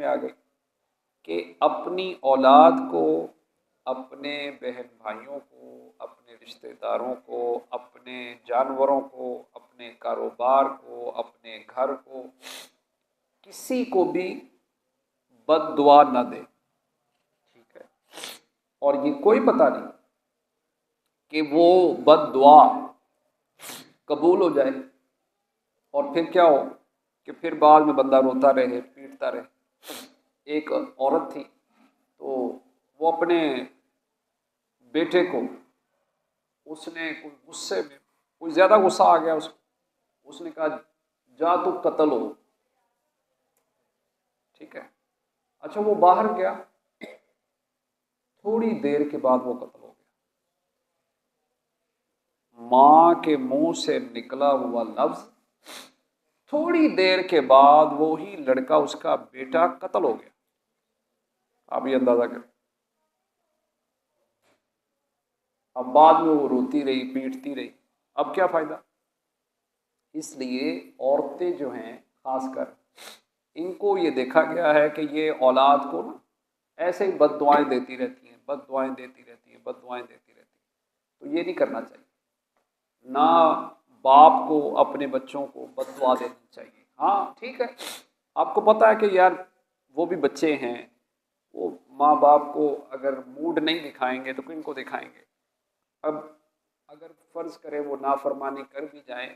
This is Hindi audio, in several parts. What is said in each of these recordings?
में आ गई कि अपनी औलाद को, अपने बहन भाइयों को, अपने रिश्तेदारों को, अपने जानवरों को, अपने कारोबार को, अपने घर को, किसी को भी बद्दुआ न दे। ठीक है, और ये कोई पता नहीं कि वो बद्दुआ कबूल हो जाए और फिर क्या हो कि फिर बाद में बंदा रोता रहे, पीटता रहे। एक औरत थी, तो वो अपने बेटे को, उसने कुछ गुस्से में, कुछ ज़्यादा गुस्सा आ गया उसको, उसने कहा जा तू कत्ल हो। ठीक है, अच्छा वो बाहर गया, थोड़ी देर के बाद वो कत्ल हो गया। माँ के मुंह से निकला हुआ लफ्ज, थोड़ी देर के बाद वो ही लड़का, उसका बेटा कत्ल हो गया। आप ये अंदाजा करें। अब बाद में वो रोती रही, पीटती रही, अब क्या फायदा। इसलिए औरतें जो हैं खासकर, इनको ये देखा गया है कि ये औलाद को ना ऐसे ही बद्दुआएं देती रहती हैं, बद्दुआएं देती रहती हैं, बद्दुआएं देती रहती हैं। तो ये नहीं करना चाहिए। ना बाप को अपने बच्चों को बद्दुआ देनी चाहिए। हाँ ठीक है, आपको पता है कि यार वो भी बच्चे हैं, वो माँ बाप को अगर मूड नहीं दिखाएंगे तो किनको दिखाएंगे। अब अगर फ़र्ज़ करें वो नाफरमानी कर भी जाएं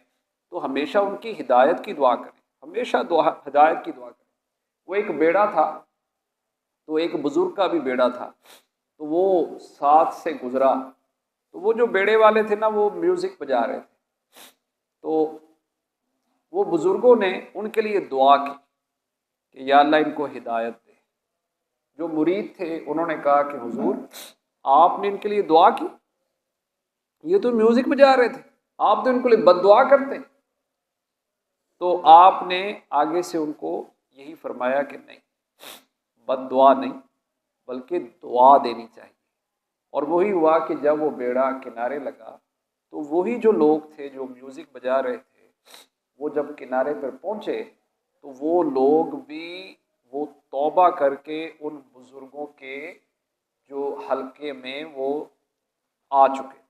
तो हमेशा उनकी हिदायत की दुआ करें, हमेशा दुआ, हिदायत की दुआ करें। वो एक बेड़ा था, तो एक बुज़ुर्ग का भी बेड़ा था, तो वो साथ से गुज़रा, तो वो जो बेड़े वाले थे ना, वो म्यूज़िक बजा रहे थे, तो वो बुज़ुर्गों ने उनके लिए दुआ की कि या अल्लाह इनको हिदायत दे। जो मुरीद थे उन्होंने कहा कि हुजूर आपने इनके लिए दुआ की, ये तो म्यूज़िक बजा रहे थे, आप तो इनके लिए बद्दुआ करते। तो आपने आगे से उनको यही फरमाया कि नहीं, बद्दुआ नहीं बल्कि दुआ देनी चाहिए। और वही हुआ कि जब वो बेड़ा किनारे लगा तो वही जो लोग थे जो म्यूज़िक बजा रहे थे, वो जब किनारे पर पहुँचे तो वो लोग भी वो तौबा करके उन बुज़ुर्गों के जो हल्के में वो आ चुके थे।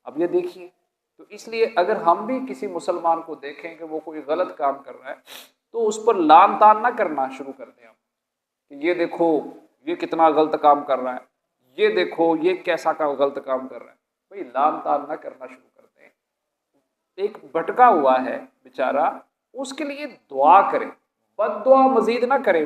अब ये देखिए, तो इसलिए अगर हम भी किसी मुसलमान को देखें कि वो कोई गलत काम कर रहा है तो उस पर लान तान ना करना शुरू कर दें हम कि ये देखो ये कितना गलत काम कर रहा है, ये देखो ये कैसा का गलत काम कर रहा है। भाई लान तान ना करना शुरू कर दें। एक भटका हुआ है बेचारा, उसके लिए दुआ करें, बद्दुआ मजीद ना करें।